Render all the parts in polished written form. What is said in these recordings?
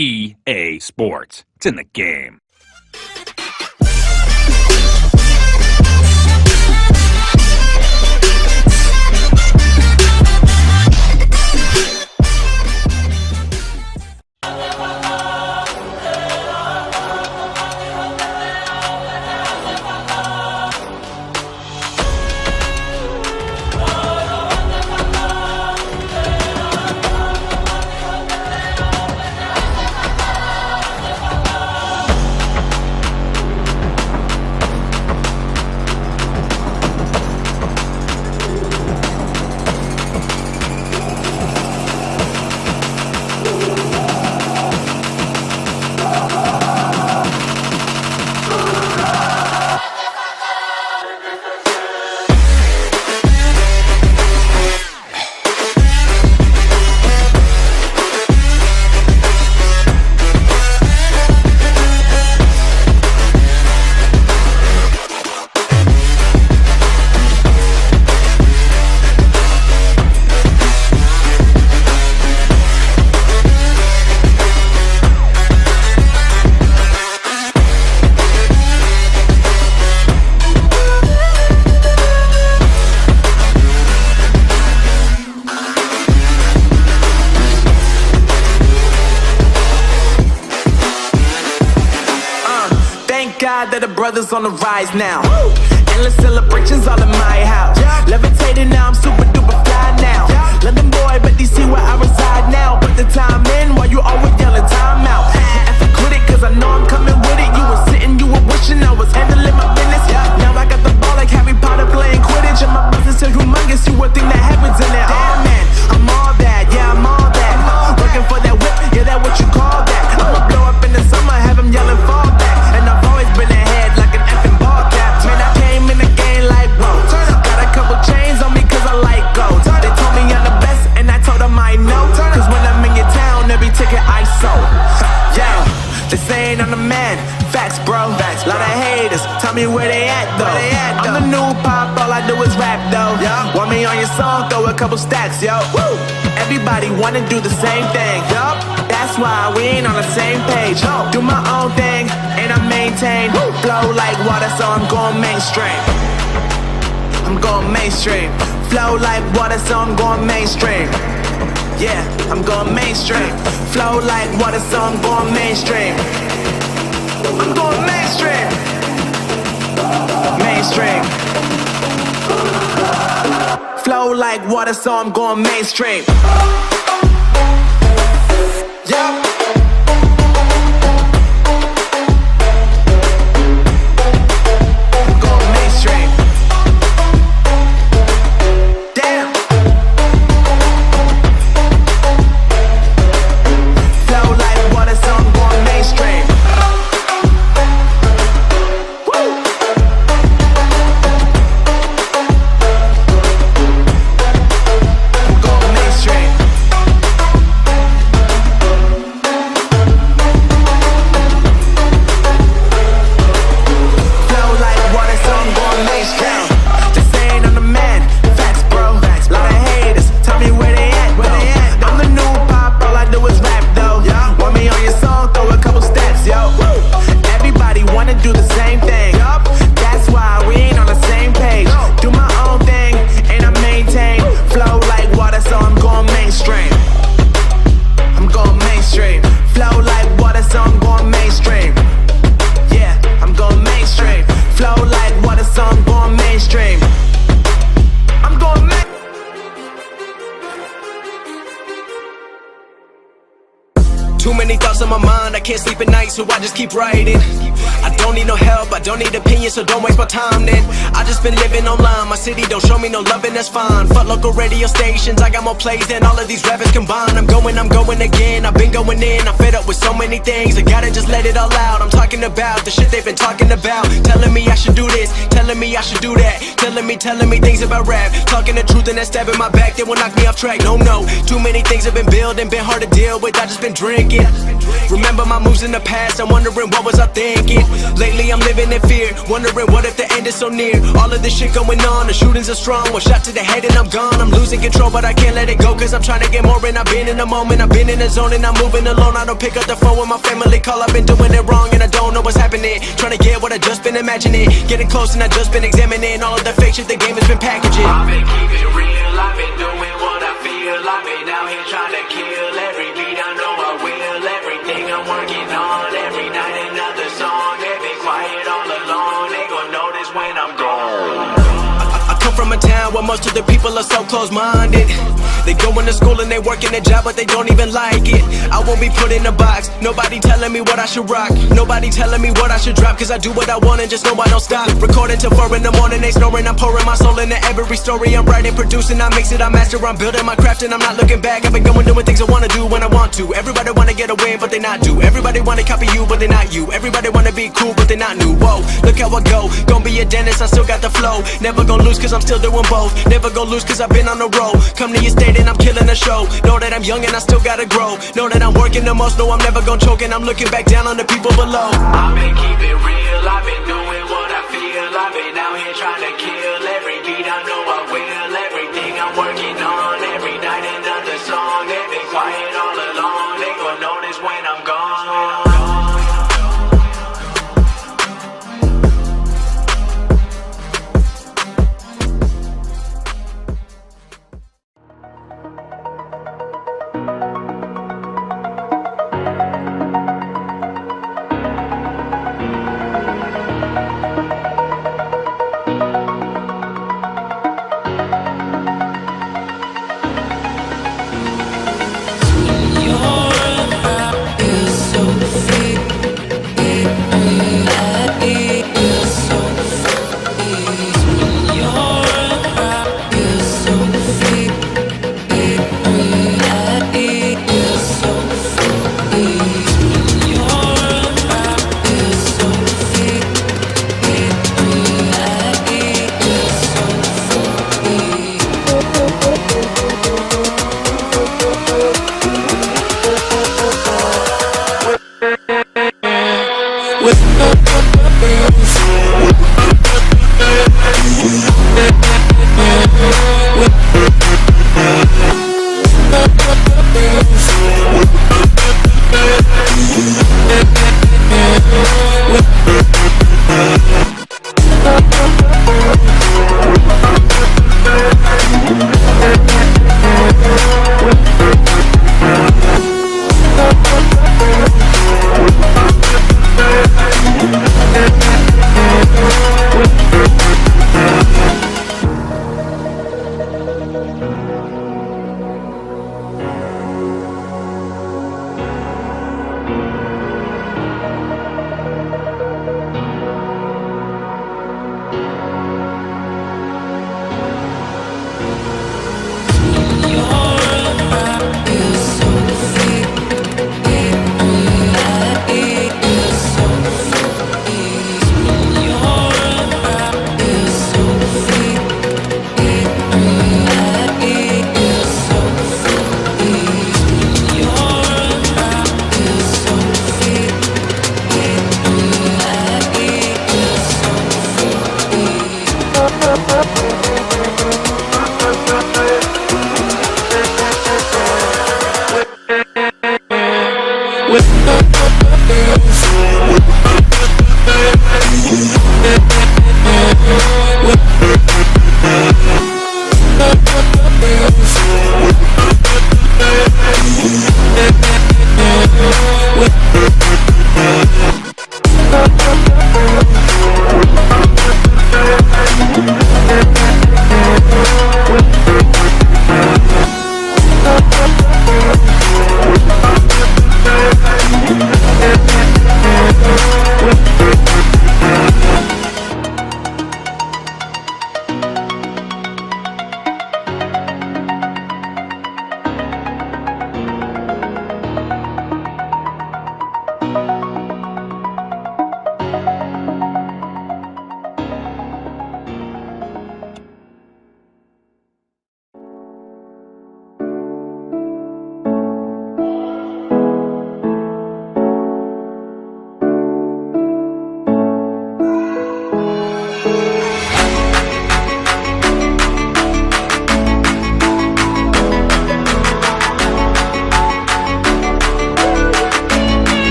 EA Sports. It's in the game. God that the brothers on the rise now. Endless celebrations all in my house. Levitating now, I'm super duper fly now. London boy, but they see where I reside now. Put the time in while you always yelling time out. And for quit it, cause I know I'm coming with it. You were sitting, you were wishing I was handling my business. Now I got the ball like Harry Potter playing Quidditch. And my business is humongous, you would think that happens in it. Damn man, I'm all that, yeah I'm all that. Working for that whip, yeah that what you call that. I'ma blow up in the summer, have them yelling fall back. And I've always been ahead like an effing ball cap. Man, I came in the game like whoa. Got a couple chains on me cause I like gold. They told me I'm the best and I told them I know. Cause when I'm in your town, every ticket I sold. Yeah, they saying I'm the man. Facts, bro. Lot of haters, tell me where they at though. I'm the new pop, all I do is rap though. Want me on your song, throw a couple stacks, yo. Everybody wanna do the same thing. That's why we ain't on the same page. Do my own thing, and I maintain. Flow like water, so I'm going mainstream. I'm going mainstream. Flow like water, so I'm going mainstream. Yeah, I'm going mainstream. Flow like water, so I'm going mainstream. I'm going mainstream. Mainstream. Flow like water, so I'm going mainstream. Yeah. Too many thoughts on my mind, I can't sleep at night, so I just keep writing. I don't need no help, I don't need opinions, so don't waste my time then. I just been living online, my city don't show me no loving, that's fine. Fuck local radio stations, I got more plays than all of these rappers combined. I'm going again, I've been going in, I'm fed up with so many things, I gotta just let it all out. I'm talking about the shit they've been talking about, telling me I should do this, telling me I should do that, telling me things about rap, talking the truth and that stab in my back, they will knock me off track. No, too many things have been building, been hard to deal with, I just been drinking. Remember my moves in the past, I'm wondering what was I thinking. Lately I'm living in fear, wondering what if the end is so near. All of this shit going on, the shootings are strong. One shot to the head and I'm gone. I'm losing control but I can't let it go, cause I'm trying to get more. And I've been in the moment, I've been in the zone, and I'm moving alone. I don't pick up the phone when my family call. I've been doing it wrong and I don't know what's happening. Trying to get what I just been imagining, getting close and I just been examining all of the fake shit the game has been packaging. I've been keeping it real, I've been doing what I feel. I've been out here trying to kill every beat, I know I will. Everything I'm working on, every night another song. They been quiet all along, they gon' notice when I'm gone. I come from a town where most of the people are so close-minded. They go into school and they work in a job but they don't even like it. I won't be put in a box, nobody telling me what I should rock. Nobody telling me what I should drop, cause I do what I want and just know I don't stop. Recording till 4 in the morning, they snoring. I'm pouring my soul into every story. I'm writing, producing, I mix it, I master. I'm building my craft and I'm not looking back. I've been going doing things I wanna do when I want to. Everybody wanna get away but they not do. Everybody wanna copy you but they not you. Everybody wanna be cool but they not new. Whoa, look how I go, gonna be a dentist, I still got the flow. Never gonna lose cause I'm still doing both. Never gonna lose cause I've been on the road. Come to your state and I'm killing the show. Know that I'm young and I still gotta grow. Know that I'm working the most, know I'm never gonna choke. And I'm looking back down on the people below. I've been keeping real, I've been doing what I feel. I've been out here trying to kill every beat, I know I will. Everything I'm working on, every night another song. They been quiet all along, they gon' notice when I'm gone.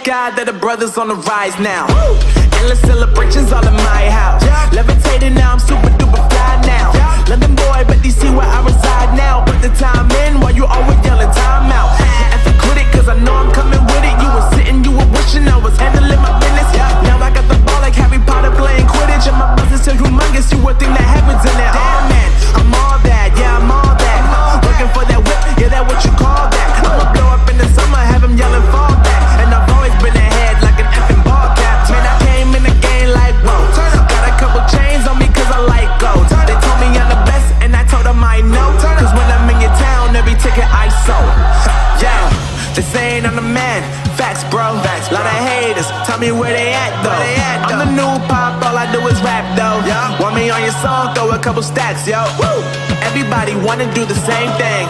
God that the brothers on the rise now. Endless celebrations all in my house. Levitating now, I'm super duper fly now. London boy, but DC where I reside now. Put the time in while you always yelling time out. And for quit it, cause I know I'm coming with it. You were sitting, you were wishing I was handling my business. Now I got the ball like Harry Potter playing Quidditch. And my business is humongous, you would think that happens in there. Damn man, I'm all that, yeah I'm all that. Looking for that whip, yeah that what you call that. I'ma blow up in the summer, have him yelling fall back. And I've always been ahead like an effing ball cap. Man, I came in the game like whoa. Got a couple chains on me cause I like gold. They told me I'm the best and I told them I know. Cause when I'm in your town, every ticket I sold. Yeah, they saying I'm the man. Facts bro, lot of haters, tell me where they at though. I'm the new pop, all I do is rap though. Want me on your song, throw a couple stacks, yo. Everybody wanna do the same thing,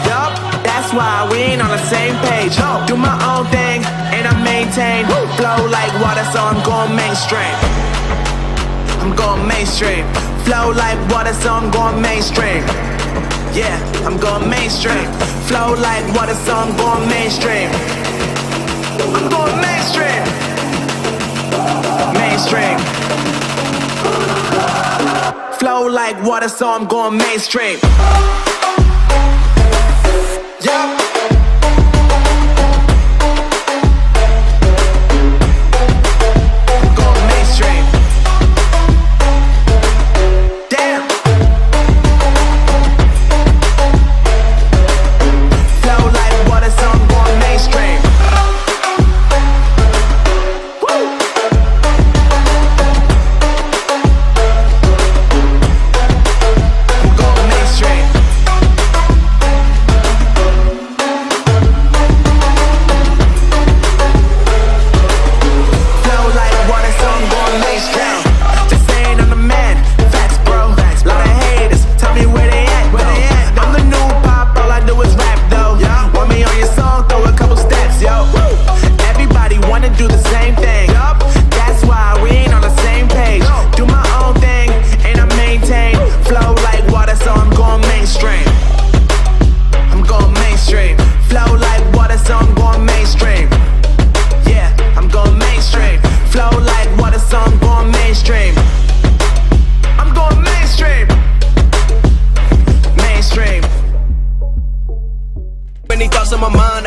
that's why we ain't on the same page. Do my own thing, and I maintain. Flow like water, so I'm going mainstream. I'm going mainstream. Flow like water, so I'm going mainstream. Yeah, I'm going mainstream. Flow like water, so I'm going mainstream. I'm going mainstream. Mainstream. Flow like water, so I'm going mainstream. Yeah.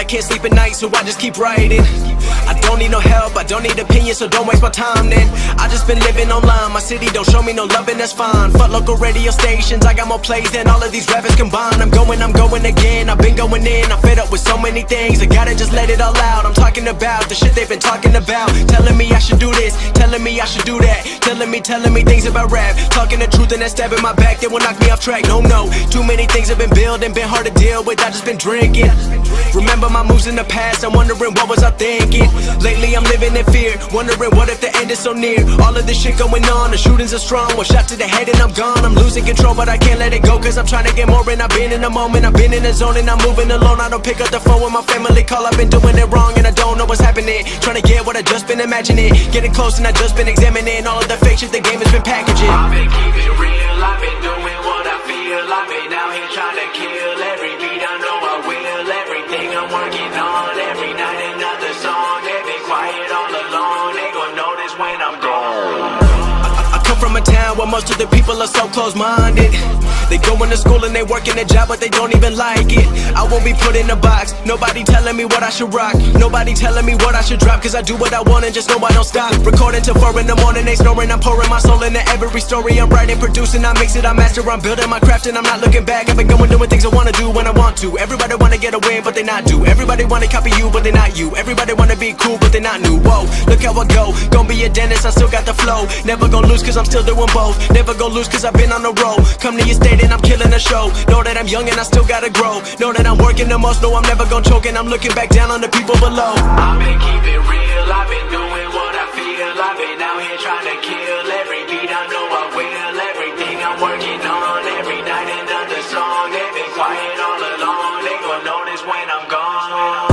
Can't sleep at night, so I just keep writing. I don't need no help, I don't need opinions, so don't waste my time then. I just been living online, my city don't show me no love and that's fine. Fuck local radio stations, I got more plays than all of these rappers combined. I'm going again, I've been going in, I'm fed up with so many things. I gotta just let it all out, I'm talking about the shit they've been talking about. Telling me I should do this, telling me I should do that. Telling me things about rap. Talking the truth and that stab in my back, they will knock me off track, no. Too many things have been building, been hard to deal with, I just been drinking. Remember my moves in the past, I'm wondering what was I thinking. Lately I'm living in fear, Wondering what if the end is so near. All of this shit going on, the shootings are strong. One shot to the head and I'm gone. I'm losing control but I can't let it go, cause I'm trying to get more. And I've been in the moment, I've been in the zone, and I'm moving alone. I don't pick up the phone when my family call. I've been doing it wrong and I don't know what's happening. Trying to get what I just been imagining. Getting close and I just been examining all of the fake shit the game has been packaging. I've been keeping it real, I've been doing what I feel. I've been out here trying to kill every beat, I know I will. Everything I'm working on, every night another song. They been quiet all along, they gon' notice when I'm gone. I come from a town where most of the people are so close-minded. They going to school and they working a job but they don't even like it. I won't be put in a box, nobody telling me what I should rock. Nobody telling me what I should drop, cause I do what I want and just know I don't stop. Recording till 4 in the morning, they snoring. I'm pouring my soul into every story. I'm writing, producing, I mix it, I master. I'm building my craft and I'm not looking back. I've been going doing things I wanna do when I want to. Everybody wanna get a win but they not do. Everybody wanna copy you but they not you. Everybody wanna be cool but they not new. Whoa, look how I go, gonna be a dentist, I still got the flow. Never gonna lose cause I'm still doing both. Never gonna lose cause I've been on the road. Come to your state and I'm killing the show. Know that I'm young and I still gotta grow. Know that I'm working the most, know I'm never gonna choke. And I'm looking back down on the people below. I've been keeping it real, I've been doing what I feel. I've been out here trying to kill every beat, I know I will. Everything I'm working on, every night another song. They been quiet all along, they gon' notice when I'm gone.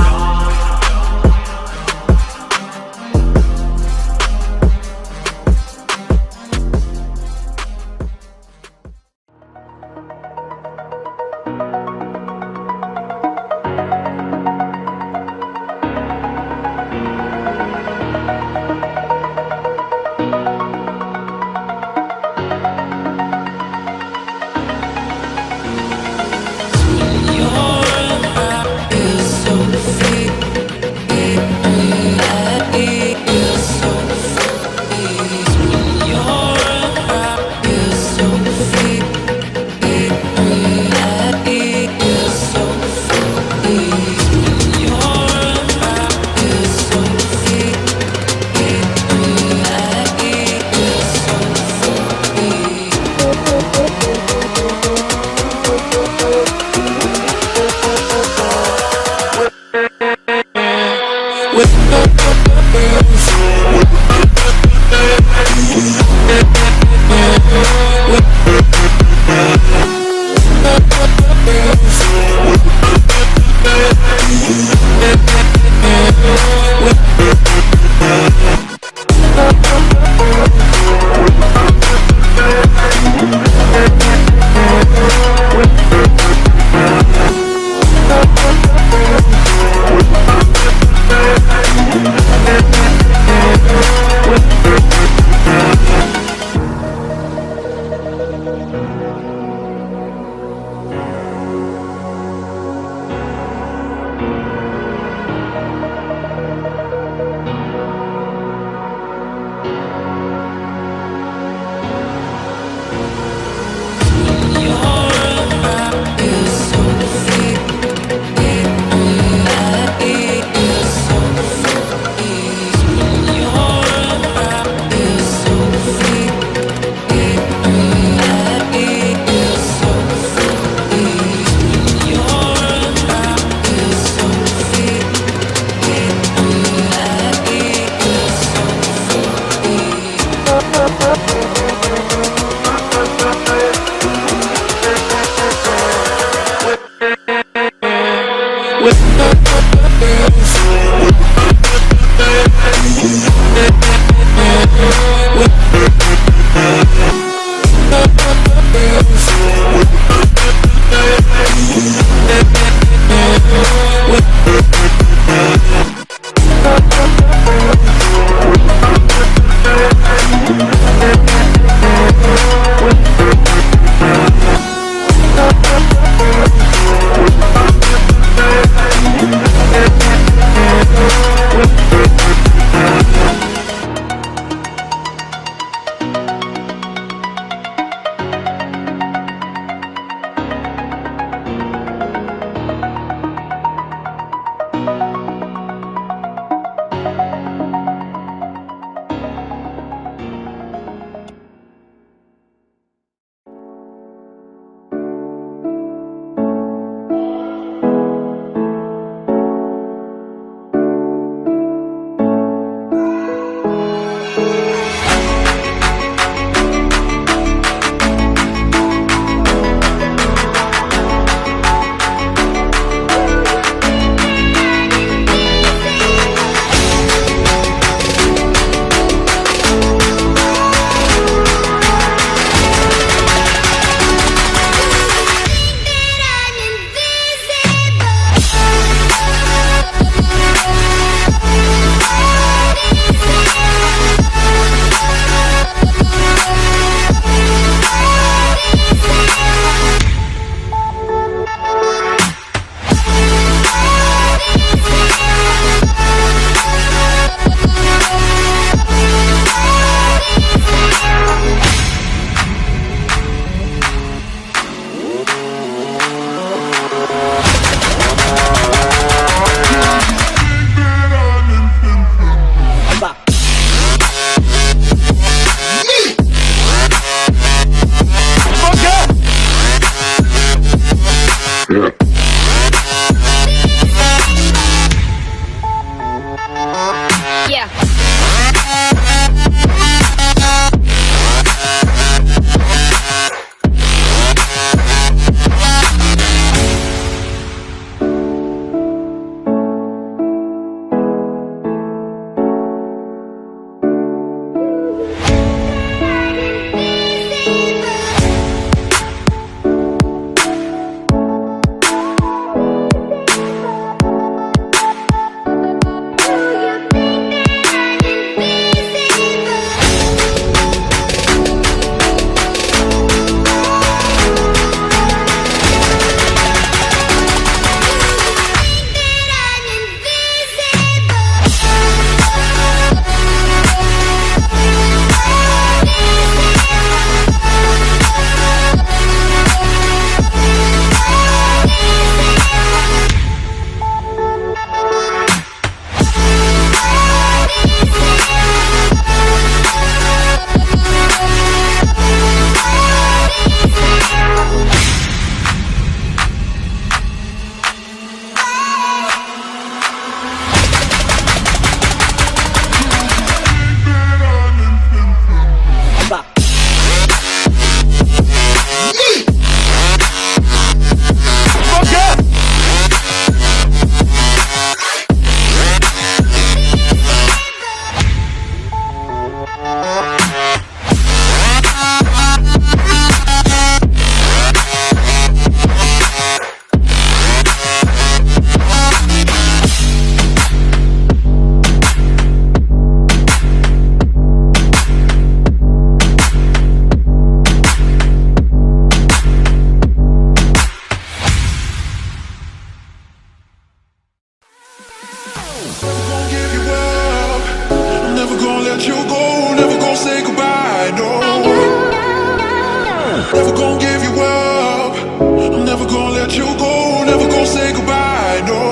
Never gonna give you up. I'm never gonna let you go. Never gonna say goodbye, no.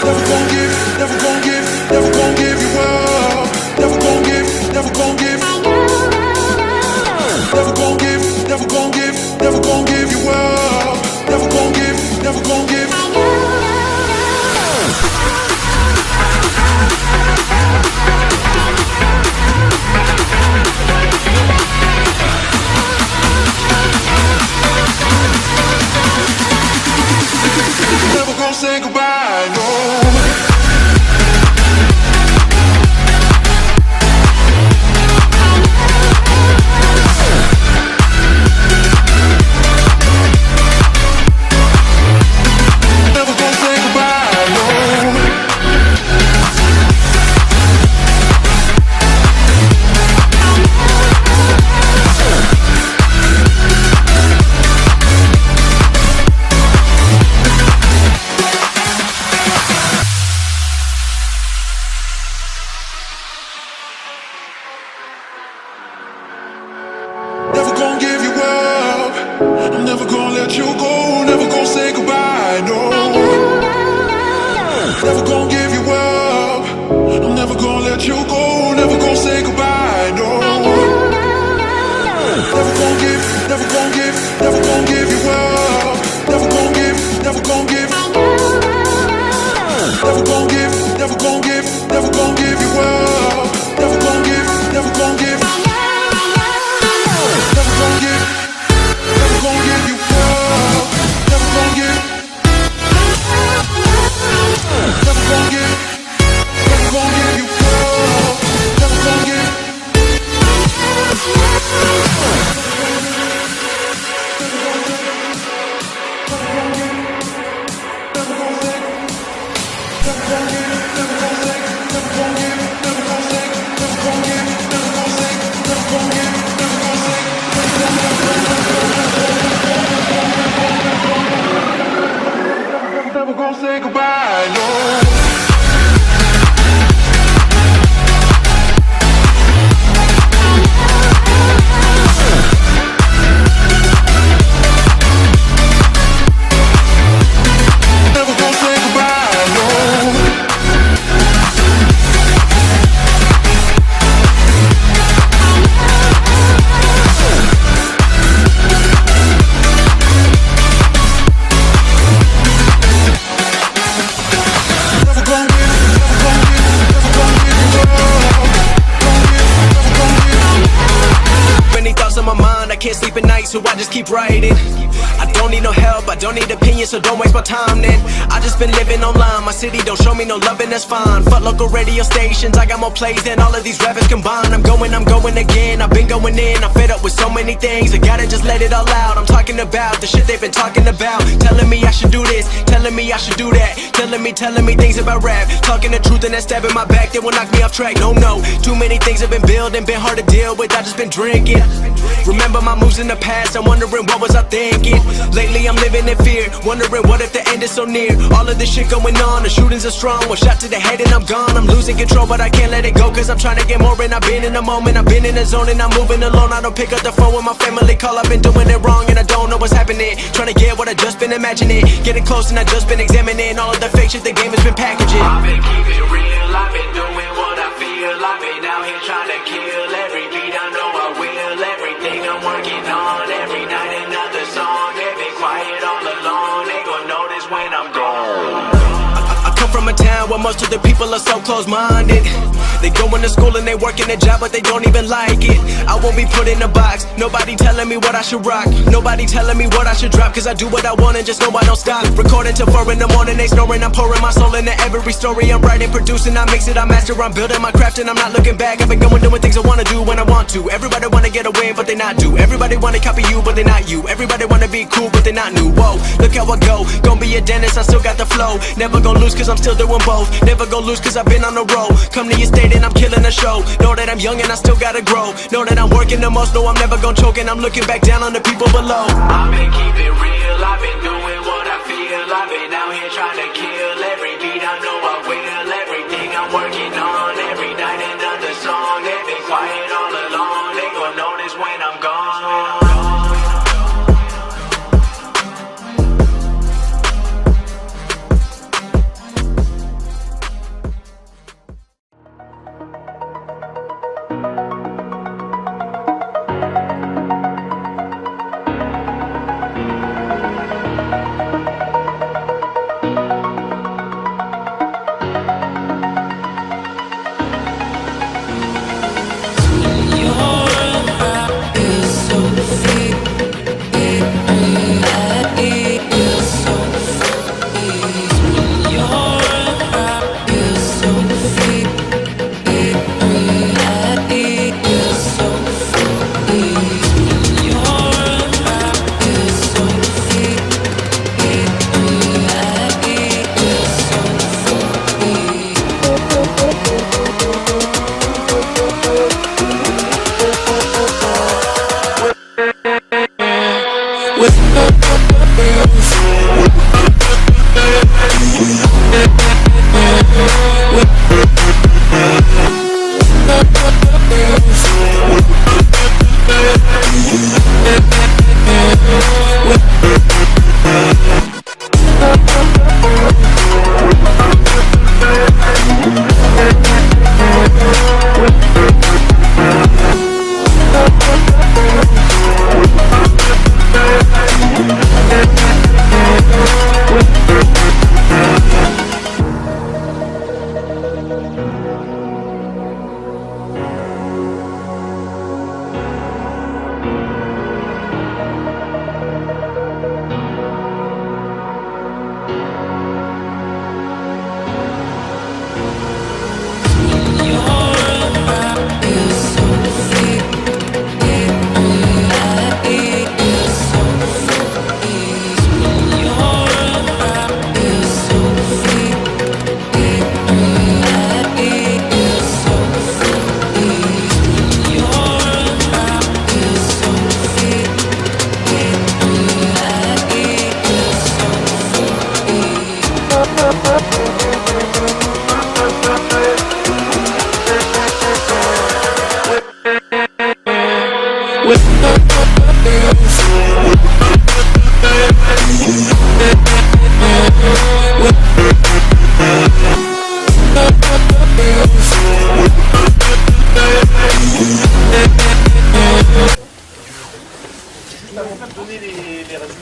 Never gonna give, never gonna give, never gonna give you up. Never gonna give, never gonna give. Never gonna give, never gonna give, never gonna give you up. Never gonna give, never gonna give. Never gonna say goodbye, no. Never gonna give you up. I'm never gonna let you go. Never gonna say goodbye, no. Never gonna give you up. I'm never gonna let you go. Never gonna say goodbye, no. Never gonna give, never gonna give, never gonna give you up. Never gonna give, never gonna give. Never gonna give, never gonna give, never gonna give you up. Never gonna give, never gonna give. Never gonna give, never gonna give you up. Never gonna give, never gonna give, never gonna give you up. Never gonna give. Never gonna say goodbye, no. Never gonna say goodbye, no. I can't sleep at night, so I just keep writing. I don't need no help, I don't need opinions, so don't waste my time then. I just been living online, my city don't show me no love and that's fine. Fuck local radio stations, I got more plays than all of these rappers combined. I'm going again, I've been going in, I'm fed up with so many things. I gotta just let it all out, I'm talking about the shit they've been talking about. Telling me I should do this, telling me I should do that. Telling me things about rap. Talking the truth and that stab in my back, they will knock me off track. No, too many things have been building, been hard to deal with, I just been drinking. Remember my moves in the past, I'm wondering what was I thinking. Lately I'm living in fear, wondering what if the end is so near. All of this shit going on, the shootings are strong. One shot to the head and I'm gone. I'm losing control but I can't let it go, cause I'm trying to get more. And I've been in the moment, I've been in the zone, and I'm moving alone. I don't pick up the phone when my family call, I've been doing it wrong and I don't know what's happening. Trying to get what I just been imagining, getting close and I just been examining all of the fake shit the game has been packaging. I've been keeping it real, I've been doing what I feel. I've been out here trying to kill every beat, I know I will. Everything I'm working on, every night another song. They've been quiet all along, they gon' notice when I'm gone. I come from a town where most of the people are so close-minded. They going to school and they working a job but they don't even like it. I won't be put in a box, nobody telling me what I should rock. Nobody telling me what I should drop, cause I do what I want and just know I don't stop. Recording till 4 in the morning, they snoring. I'm pouring my soul into every story. I'm writing, producing, I mix it, I master. I'm building my craft and I'm not looking back. I've been going doing things I wanna do when I want to. Everybody wanna get a win but they not do. Everybody wanna copy you but they not you. Everybody wanna be cool but they not new. Whoa, look how I go, gonna be a dentist, I still got the flow. Never gonna lose cause I'm still doing both. Never gonna lose cause I've been on the road. Come to your state and I'm killing the show. Know that I'm young and I still gotta grow. Know that I'm working the most, know I'm never gonna choke. And I'm looking back down on the people below. I've been keeping it real, I've been doing what I feel. I've been out here trying to kill every beat, I know I will. Everything I'm working on, every night another song. They've been quiet all along, they gon' notice when I'm gone.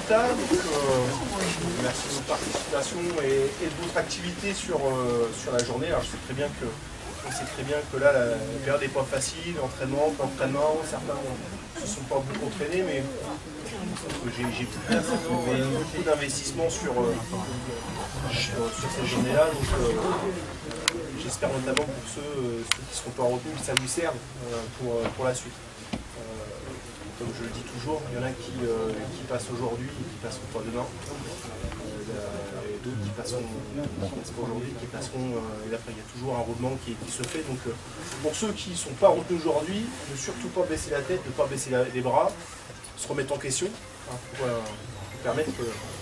résultats. Donc, merci de votre participation et de votre activité sur la journée. Alors, on sait très bien que là, la période n'est pas facile, entraînement, pas entraînement, certains ne se sont pas beaucoup entraînés, mais j'ai pu bien beaucoup d'investissement sur cette journée-là. Donc, j'espère notamment pour ceux qui ne seront pas retenus que ça vous serve pour la suite. Comme je le dis toujours, il y en a qui passent aujourd'hui et qui passeront pas demain. Et d'autres qui passeront pas aujourd'hui, qui passeront. Et après, il y a toujours un roulement qui se fait. Donc, pour ceux qui ne sont pas retenus aujourd'hui, ne surtout pas baisser la tête, ne pas baisser les bras, se remettre en question pour permettre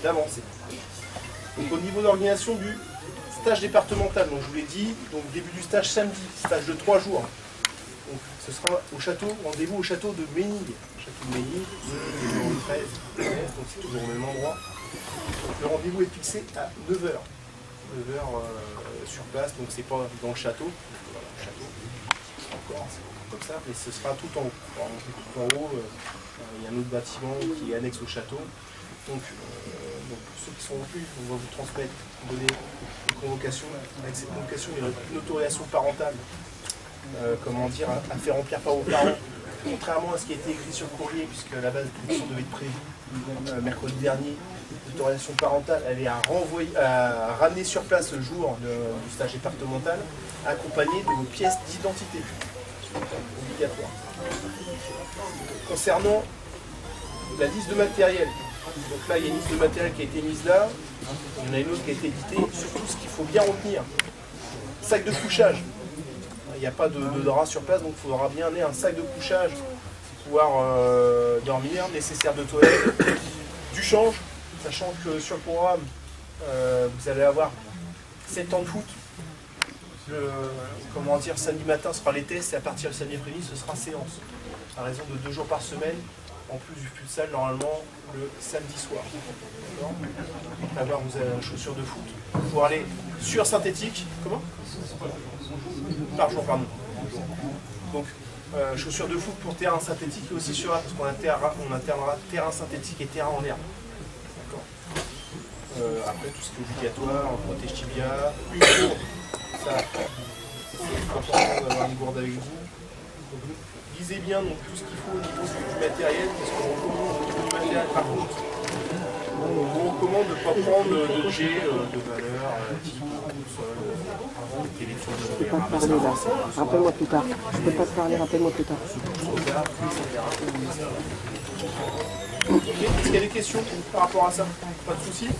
d'avancer. Donc, au niveau d'organisation du stage départemental, donc je vous l'ai dit, donc début du stage samedi, stage de 3 jours. Donc, ce sera au château, rendez-vous au château de Ménil. Château de Ménil, numéro 13, donc c'est toujours au même endroit. Donc, le rendez-vous est fixé à 9h. 9h sur place, donc c'est pas dans le château. Voilà, le château, encore, c'est comme ça, mais ce sera tout en haut. Alors, tout en haut, il y a un autre bâtiment qui est annexe au château. Donc pour ceux qui sont retenus, on va vous transmettre, donner une convocation. Avec cette convocation, il y a une autorisation parentale. À faire remplir par vos parents, contrairement à ce qui a été écrit sur le courrier, puisque à la base l'élection devait être prévue mercredi dernier, l'autorisation parentale, elle est à ramener sur place le jour du stage départemental, accompagnée de vos pièces d'identité obligatoire. Concernant la liste de matériel, donc là il y a une liste de matériel qui a été mise là, il y en a une autre qui a été éditée, surtout ce qu'il faut bien retenir, sac de couchage. Il n'y a pas de drap sur place, donc il faudra bien amener un sac de couchage pour pouvoir dormir, nécessaire de toilette, du change, sachant que sur le programme, vous allez avoir 7 temps de foot. Samedi matin sera les tests et à partir du samedi après-midi, ce sera séance. À raison de 2 jours par semaine, en plus du futsal, normalement, le samedi soir. Vous avez chaussures de foot pour aller sur synthétique. Comment ? Par jour, pardon. Donc, chaussures de foot pour terrain synthétique et aussi sur parce qu'on alternera terrain synthétique et terrain en herbe. D'accord. Après, tout ce qui est obligatoire, on protège tibia, une gourde. Ça, c'est important d'avoir une gourde avec vous. Donc, lisez bien donc, tout ce qu'il faut au niveau du matériel, parce qu'on recommande au niveau du matériel, par contre, on vous recommande de ne pas prendre d'objets de valeur, type console, téléphone. Je ne peux pas te parler là. Rappelle-moi plus tard. Je ne peux pas te parler, rappelle-moi plus tard. Est-ce qu'il y a des questions par rapport à ça? Pas de soucis?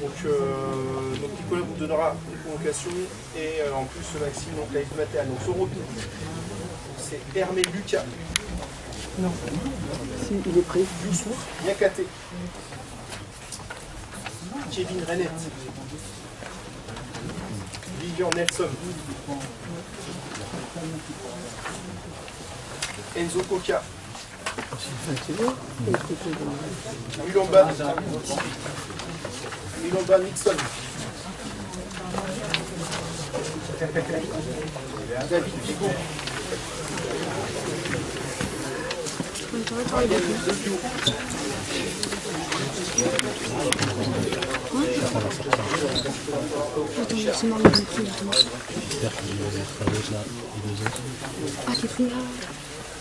Donc Nicolas vous donnera une convocation et en plus Maxime donc la liste de matériel. Donc son retour, c'est Hermé Lucas. Non. Si, il est pris. Youssouf Niakate. Kevin Renette. Vivian Nelson. Enzo Coca. Mulamba Nixon. David Pigot.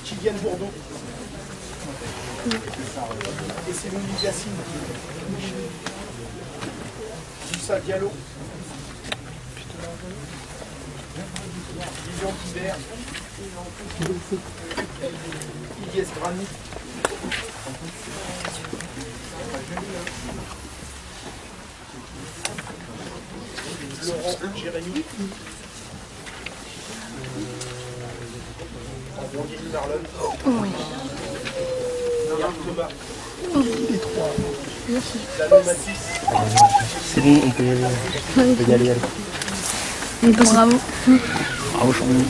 Kylian Bourdeau. Et c'est Mouni Yassine. Moussa Diallo. Vivian Kibert. Ilyes Granit. Laurent Jérémy. Angelina Marlon. Oui. Yann Thomas. Les trois. Merci. Dano Matisse. C'est bon, on peut y aller. On peut y aller. Bravo. Bravo, champion.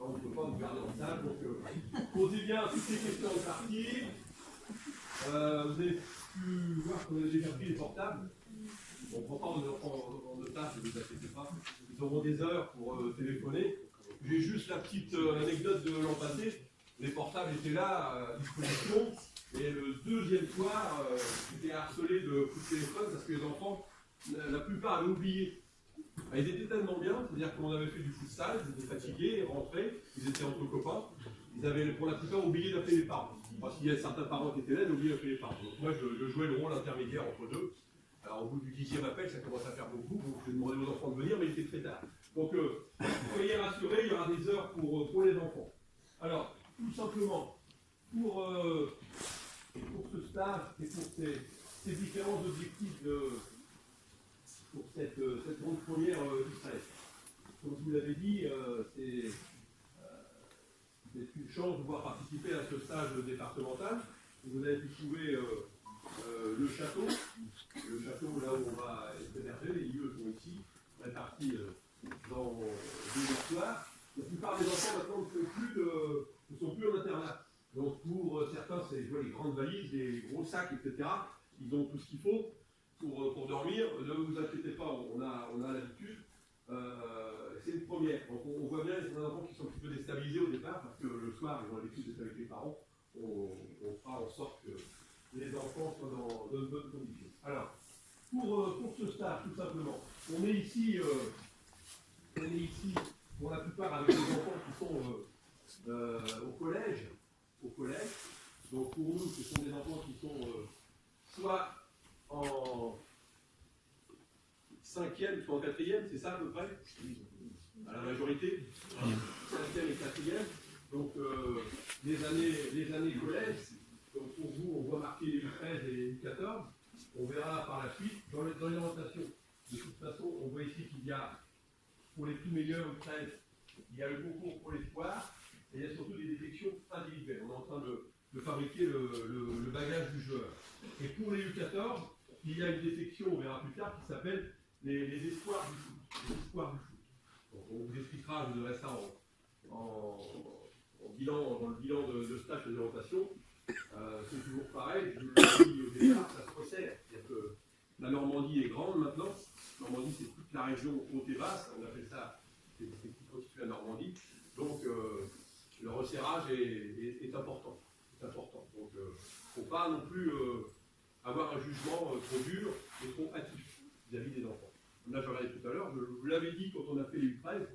on ne peut pas vous garder en salle, donc posez bien toutes les questions en partie. Vous avez pu voir qu'on a déjà pris les portables. On ne prend pas en otage, ne vous inquiétez pas. Ils auront des heures pour téléphoner. J'ai juste la petite anecdote de l'an passé. Les portables étaient là à disposition. Et le deuxième soir, j'étais harcelé de coups de téléphone parce que les enfants, la plupart avaient oublié. Ils étaient tellement bien, c'est-à-dire qu'on avait fait du futsal, ils étaient fatigués, rentrés, ils étaient entre copains. Ils avaient pour la plupart oublié d'appeler les parents. Parce qu'il y a certains parents qui étaient là, ils ont oublié d'appeler les parents. Donc moi, je jouais le rôle intermédiaire entre deux. Alors au bout du 10e appel, ça commence à faire beaucoup, donc je demandais aux enfants de venir, mais il était très tard. Donc soyez rassurés, il y aura des heures pour les enfants. Alors, tout simplement, pour ce stage et pour ces différents objectifs pour cette grande première Israël. Comme je vous l'avais dit, c'est une chance de pouvoir participer à ce stage départemental. Vous avez pu trouver le château là où on va être hébergé, les lieux sont ici, répartis dans deux dortoirs. La plupart des enfants maintenant ne sont plus en internat. Donc pour certains, c'est les grandes valises, les gros sacs, etc. Ils ont tout ce qu'il faut pour dormir. Ne vous inquiétez pas, on a l'habitude. C'est une première. Donc on voit bien les enfants qui sont un petit peu déstabilisés au départ, parce que le soir, ils ont l'habitude d'être avec les parents. On fera en sorte que les enfants soient dans de bonnes conditions. Alors, pour ce stage, tout simplement, on est ici pour la plupart avec des enfants qui sont au collège. Donc pour nous, ce sont des enfants qui sont soit en 5e, soit en 4e, c'est ça à peu près, à la majorité, 5e et 4e, donc les années collège. Donc pour vous, on voit marquer les U13 et les U14, on verra par la suite, dans l'orientation, de toute façon, on voit ici qu'il y a, pour les plus meilleurs U13, il y a le concours pour l'espoir, et il y a surtout des détections individuelles. On est en train de fabriquer le bagage du joueur. Et pour les U14, il y a une détection, on verra plus tard, qui s'appelle les espoirs du foot. Les espoirs du foot. Donc on vous expliquera, je vous donnerai ça dans le bilan de stage de l'orientation. C'est toujours pareil, je vous l'ai dit au départ, ça se resserre. C'est-à-dire que la Normandie est grande maintenant. La Normandie, c'est toute la région haute et basse. On appelle ça, c'est ce qui constitue la Normandie. Donc, le resserrage est important. C'est important. Donc, il ne faut pas non plus avoir un jugement trop dur et trop hâtif vis-à-vis des enfants. Là, je regardais tout à l'heure, je vous l'avais dit quand on a fait les U13,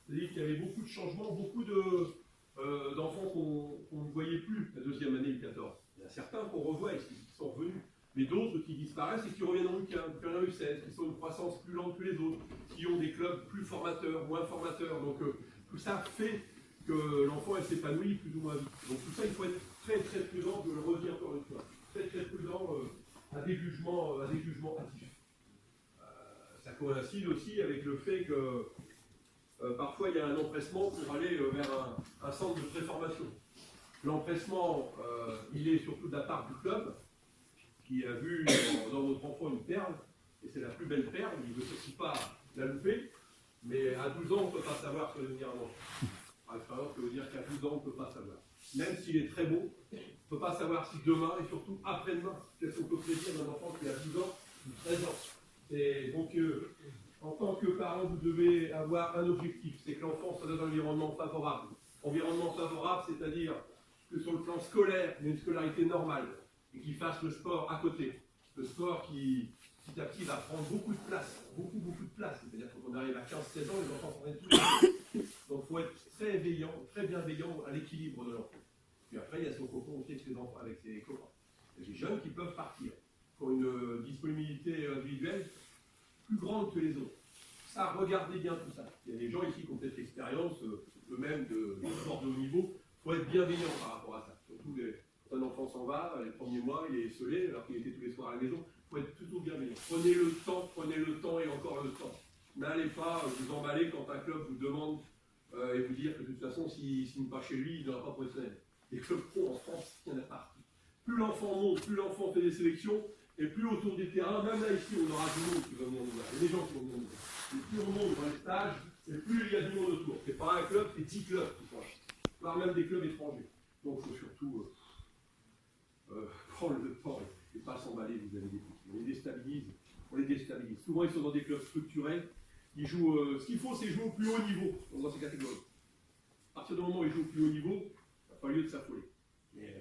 c'est-à-dire qu'il y avait beaucoup de changements, beaucoup d'enfants qu'on ne voyait plus la deuxième année U14. Il y en a certains qu'on revoit ici, qui sont revenus, mais d'autres qui disparaissent et qui reviennent en U15, puis en U16, qui sont une croissance plus lente que les autres, qui ont des clubs plus formateurs, moins formateurs. Donc tout ça fait que l'enfant s'épanouit plus ou moins vite. Donc tout ça, il faut être très très prudent, je le redis encore une fois, très très prudent à des jugements hâtifs. Ça coïncide aussi avec le fait que parfois il y a un empressement pour aller vers un centre de préformation. L'empressement, il est surtout de la part du club, qui a vu dans notre enfant une perle, et c'est la plus belle perle, il ne veut surtout pas la louper, mais à 12 ans, on ne peut pas savoir ce que veut dire un enfant. Par expérience, ça veut dire qu'à 12 ans, on ne peut pas savoir. Même s'il est très beau, on ne peut pas savoir si demain, et surtout après-demain, qu'est-ce qu'on peut prédire d'un enfant qui a 12 ans ou 13 ans. Et donc, en tant que parent, vous devez avoir un objectif, c'est que l'enfant soit dans un environnement favorable. Environnement favorable, c'est-à-dire que sur le plan scolaire, il y a une scolarité normale, et qu'il fasse le sport à côté. Le sport qui, petit à petit, va prendre beaucoup de place, beaucoup de place. C'est-à-dire que quand on arrive à 15-16 ans, les enfants s'en viennent tous les deux. Donc il faut être très bienveillant à l'équilibre de l'enfant. Puis après, il y a son cocon aussi avec ses copains. Il y a des jeunes qui peuvent partir, qui ont une disponibilité individuelle plus grande que les autres. Ça, regardez bien tout ça. Il y a des gens ici qui ont peut-être l'expérience eux-mêmes de sport de haut niveau. Il faut être bienveillant par rapport à ça. Surtout quand un enfant s'en va, les premiers mois, il est esselé, alors qu'il était tous les soirs à la maison. Il faut être plutôt bienveillant. Prenez le temps et encore le temps. N'allez pas vous emballer quand un club vous demande et vous dire que de toute façon, s'il ne signe pas chez lui, il n'aura pas professionnel. Les clubs pro en France, il y en a partout. Plus l'enfant monte, plus l'enfant fait des sélections, et plus autour des terrains, même là ici, on aura du monde qui va venir nous voir. Il y a des gens qui vont venir nous voir. Et plus on monte dans les stages, et plus il y a du monde autour. C'est pas un club, c'est 10 clubs qui sont là, voire même des clubs étrangers. Donc il faut surtout prendre le temps et pas s'emballer vis-à-vis des petits. On les déstabilise. Souvent ils sont dans des clubs structurés, ils jouent, ce qu'il faut c'est jouer au plus haut niveau dans ces catégories. À partir du moment où ils jouent au plus haut niveau, il n'y a pas lieu de s'affoler. Mais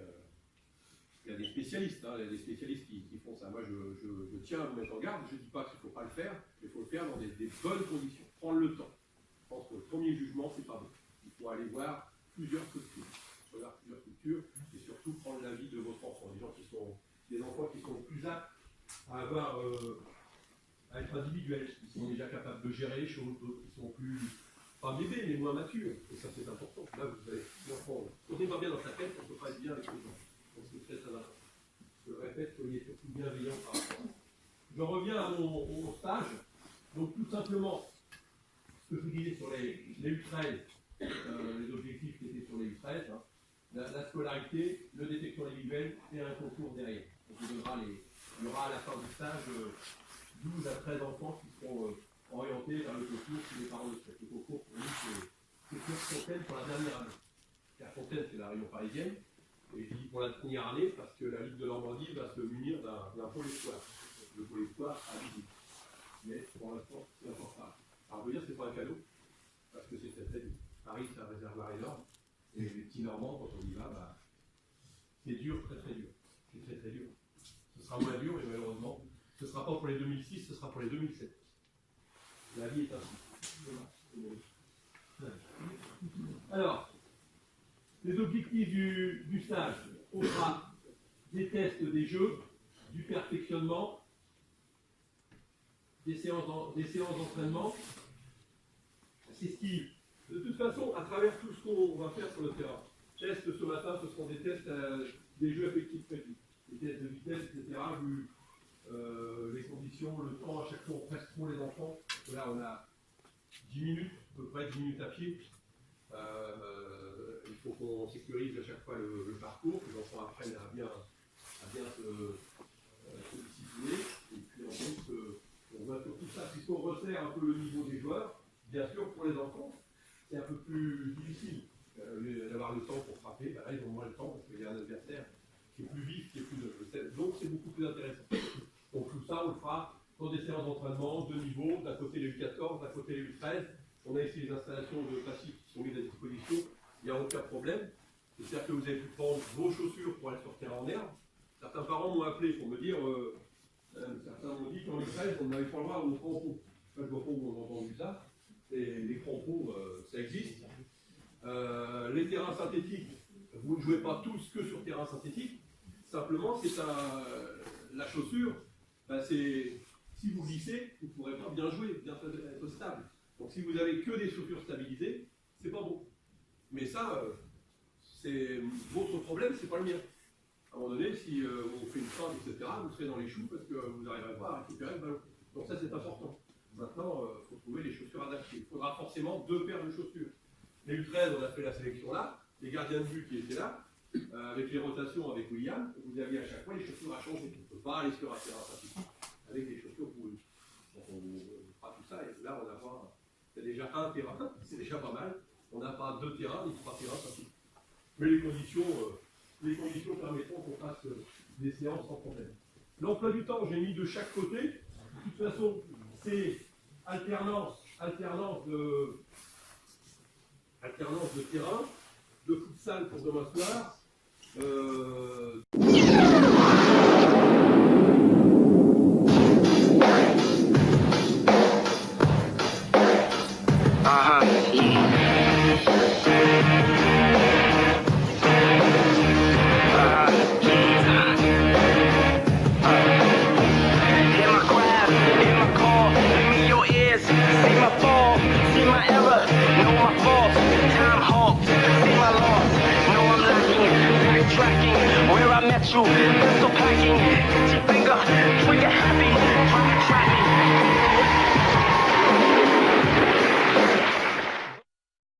il y a des spécialistes, il y a des spécialistes qui font ça. Moi je tiens à vous mettre en garde, je ne dis pas qu'il ne faut pas le faire, mais il faut le faire dans des bonnes conditions, prendre le temps. Je pense que le premier jugement, c'est pas bon. Il faut aller voir plusieurs structures. Et surtout prendre l'avis de votre enfant, des enfants qui sont plus aptes à à être individuels, qui sont déjà capables de gérer les choses, d'autres qui sont plus, pas bébés, mais moins matures. Et ça c'est important. Là vous avez l'enfant, on n'est pas bien dans sa tête, on ne peut pas être bien avec les gens. Donc c'est très très important. Je le répète, soyez surtout bienveillant par rapport à ça. Je reviens à mon stage. Donc tout simplement, ce que je vous disais sur les U13, les objectifs qui étaient sur les U13, hein, la scolarité, le détection individuelle et un concours derrière. Donc il y aura à la fin du stage 12 à 13 enfants qui seront orientés vers le concours si les parents le souhaitent. Le concours pour nous c'est Fontaine pour la dernière année. La Fontaine c'est la région parisienne, et je dis pour la dernière année parce que la Ligue de Normandie va se munir d'un pôle espoir. Le pôle espoir à Lille. Mais pour l'instant c'est encore pas. Alors je veux dire c'est pas un cadeau, parce que c'est très dur. Paris c'est un réservoir énorme. Et les petits Normands, quand on y va, c'est dur, très très dur. C'est très très dur. Ce sera moins dur, et malheureusement, ce ne sera pas pour les 2006, ce sera pour les 2007. La vie est ainsi. Alors, les objectifs du stage, on fera des tests des jeux, du perfectionnement, des séances d'entraînement. C'est ce qui... De toute façon, à travers tout ce qu'on va faire sur le terrain, tests ce matin, ce seront des tests des jeux effectifs prévus, des tests de vitesse, etc., vu les conditions, le temps, à chaque fois on presse trop les enfants. Là, on a 10 minutes, à peu près 10 minutes à pied. Il faut qu'on sécurise à chaque fois le parcours, que les enfants apprennent à bien se discipliner. Et puis ensuite, on voit sur tout ça, puisqu'on resserre un peu le niveau des joueurs, bien sûr, pour les enfants. C'est un peu plus difficile d'avoir le temps pour frapper. Là, ils ont moins le temps parce qu'il y a un adversaire qui est plus vif, qui est plus neuf. Donc, c'est beaucoup plus intéressant. Donc, tout ça, on le fera dans des séances d'entraînement de niveau. D'un côté, les U14, d'un côté, les U13. On a ici les installations de classiques qui sont mises à disposition. Il n'y a aucun problème. C'est-à-dire que vous avez pu prendre vos chaussures pour aller sur le terrain en herbe. Certains parents m'ont appelé pour me dire certains m'ont dit qu'en U13, on n'avait pas le droit aux crampons. Je ne sais pas où on a entendu ça. Les crampons, ça existe. Les terrains synthétiques, vous ne jouez pas tous que sur terrain synthétique. Simplement, c'est la chaussure. Si vous glissez, vous ne pourrez pas bien jouer, bien être stable. Donc, si vous avez que des chaussures stabilisées, c'est pas bon. Mais ça, c'est votre problème, c'est pas le mien. À un moment donné, si on fait une feinte, etc., vous serez dans les choux parce que vous n'arriverez pas à récupérer le ballon. Donc ça, c'est important. Maintenant, il faut trouver les chaussures adaptées. Il faudra forcément 2 paires de chaussures. Les U13, on a fait la sélection là. Les gardiens de but qui étaient là, avec les rotations avec William, vous aviez à chaque fois les chaussures à changer. On ne peut pas aller sur un terrain synthétique avec des chaussures pourries. Donc on fera tout ça et là, on a c'est déjà un terrain, c'est déjà pas mal. On n'a pas 2 terrains, ni 3 terrains synthétiques. Mais les conditions permettront qu'on fasse des séances sans problème. L'emploi du temps, j'ai mis de chaque côté. De toute façon, c'est alternance de terrain, de futsal pour demain soir. Pistol packing, itchy finger,